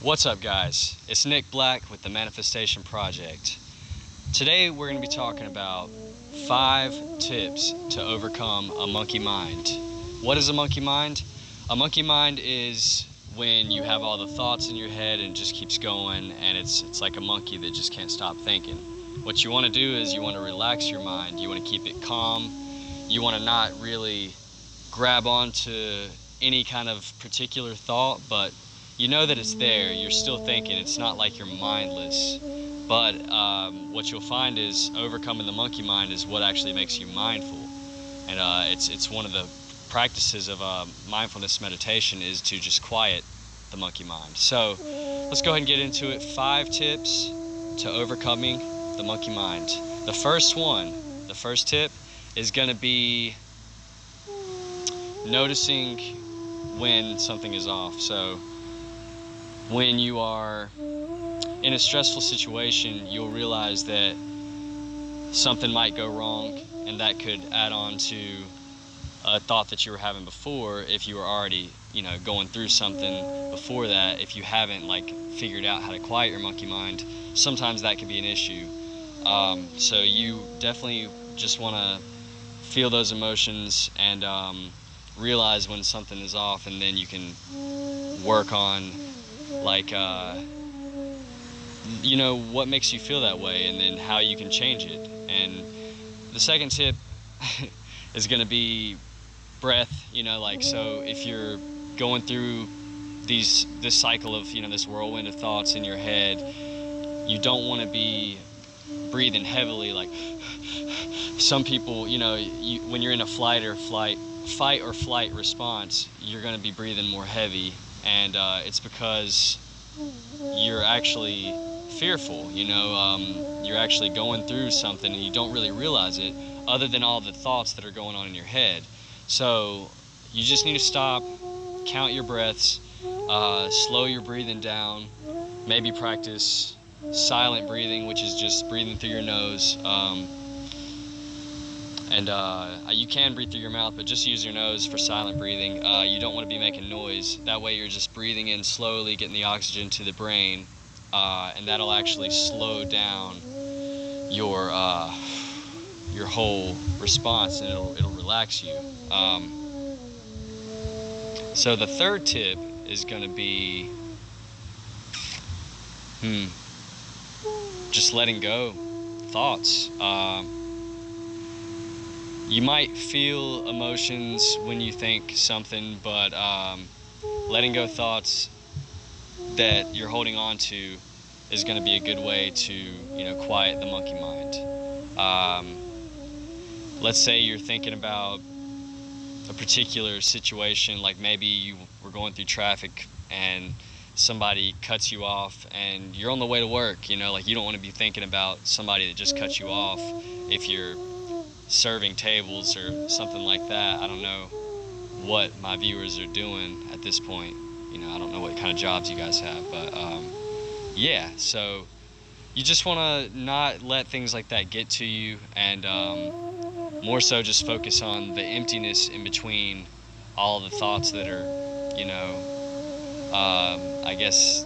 What's up, guys? It's Nick Black with the Manifestation Project. Today we're going to be talking about 5 tips to overcome a monkey mind. What is a monkey mind? A monkey mind is when you have all the thoughts in your head and it just keeps going, and it's like a monkey that just can't stop thinking. What you want to do is you want to relax your mind. You want to keep it calm. You want to not really grab onto any kind of particular thought, but you know that it's there. You're still thinking. It's not like you're mindless. But what you'll find is overcoming the monkey mind is what actually makes you mindful. And it's one of the practices of mindfulness meditation is to just quiet the monkey mind. So let's go ahead and get into it. 5 tips to overcoming the monkey mind. The first tip is going to be noticing when something is off. So when you are in a stressful situation, you'll realize that something might go wrong, and that could add on to a thought that you were having before. If you were already, going through something before that, if you haven't figured out how to quiet your monkey mind, sometimes that could be an issue. So you definitely just want to feel those emotions and realize when something is off, and then you can work on what makes you feel that way, and then how you can change it. And the second tip is going to be breath. So if you're going through this cycle of this whirlwind of thoughts in your head, you don't want to be breathing heavily. Like some people, when you're in a fight or flight response, you're going to be breathing more heavy, and it's because you're actually fearful. You're actually going through something and you don't really realize it, other than all the thoughts that are going on in your head. So you just need to stop, count your breaths, slow your breathing down, maybe practice silent breathing, which is just breathing through your nose. You can breathe through your mouth, but just use your nose for silent breathing. You don't want to be making noise. That way you're just breathing in slowly, getting the oxygen to the brain, and that'll actually slow down your whole response, and it'll relax you. So the third tip is going to be just letting go thoughts. You might feel emotions when you think something, but letting go thoughts that you're holding on to is going to be a good way to, quiet the monkey mind. Let's say you're thinking about a particular situation, like maybe you were going through traffic and somebody cuts you off and you're on the way to work. You don't want to be thinking about somebody that just cut you off if you're serving tables or something like that. I don't know what my viewers are doing at this point. I don't know what kind of jobs you guys have, but so you just want to not let things like that get to you, and more so just focus on the emptiness in between all the thoughts that are I guess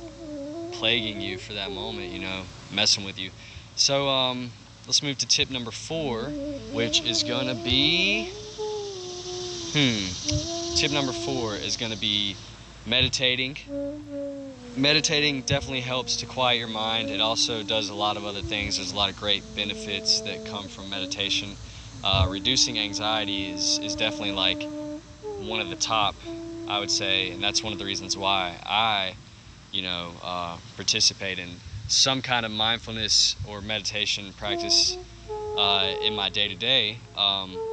plaguing you for that moment, messing with you. So let's move to tip number 4, which is going to be, tip number 4 is going to be meditating. Meditating definitely helps to quiet your mind. It also does a lot of other things. There's a lot of great benefits that come from meditation. Reducing anxiety is definitely one of the top, I would say, and that's one of the reasons why I, participate in some kind of mindfulness or meditation practice in my day-to-day.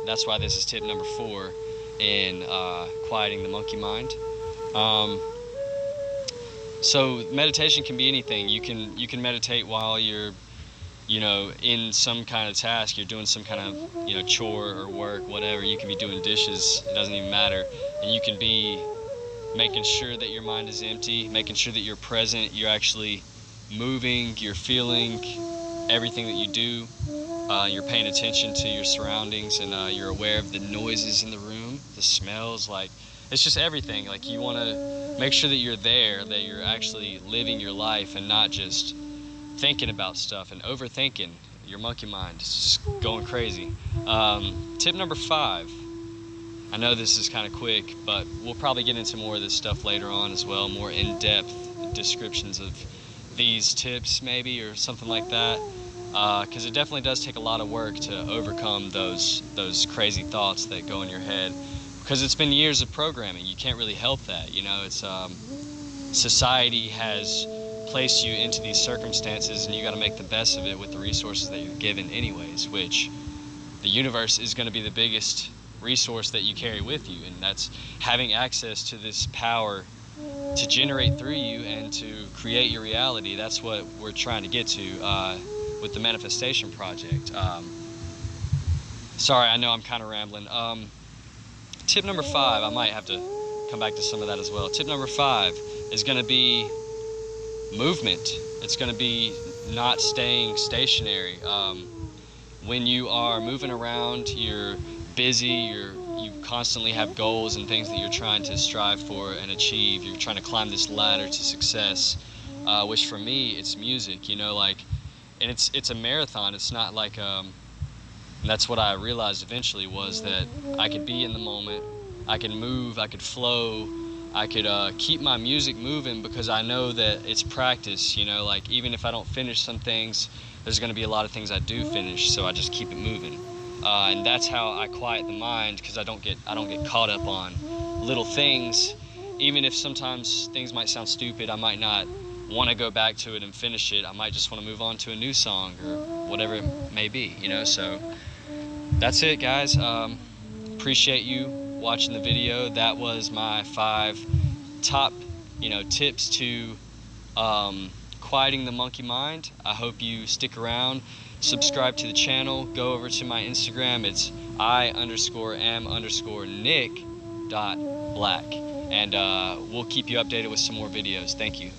That's why this is tip number 4 in quieting the monkey mind. So meditation can be anything. You can meditate while you're in some kind of task. You're doing some kind of chore or work, whatever. You can be doing dishes, it doesn't even matter, and you can be making sure that your mind is empty, making sure that you're present, you're actually moving, you're feeling everything that you do, you're paying attention to your surroundings, and you're aware of the noises in the room, the smells. it's just everything. Like, you want to make sure that you're there, that you're actually living your life and not just thinking about stuff and overthinking. Your monkey mind is just going crazy. Tip number 5. I know this is kind of quick, but we'll probably get into more of this stuff later on as well, more in-depth descriptions of these tips maybe, or something like that, because it definitely does take a lot of work to overcome those crazy thoughts that go in your head, because it's been years of programming. You can't really help that, you know. It's society has placed you into these circumstances, and you got to make the best of it with the resources that you're given anyways, which the universe is going to be the biggest resource that you carry with you, and that's having access to this power to generate through you and to create your reality. That's what we're trying to get to with the Manifestation Project. Sorry, I know I'm kind of rambling. Tip number 5, I might have to come back to some of that as well. Tip number 5 is going to be movement. It's going to be not staying stationary. When you are moving around, you're busy, you constantly have goals and things that you're trying to strive for and achieve. You're trying to climb this ladder to success, which for me, it's music, you know, like, and it's a marathon. It's not like, and that's what I realized eventually, was that I could be in the moment, I could move, I could flow, I could keep my music moving, because I know that it's practice, you know, like, even if I don't finish some things, there's going to be a lot of things I do finish, so I just keep it moving. And that's how I quiet the mind, because I don't get caught up on little things. Even if sometimes things might sound stupid, I might not want to go back to it and finish it. I might just want to move on to a new song or whatever it may be, you know. So that's it, guys. Appreciate you watching the video. That was my 5 top, you know, tips to quieting the monkey mind. I hope you stick around. Subscribe to the channel. Go over to my Instagram. It's I_am_Nick.Black, and we'll keep you updated with some more videos. Thank you.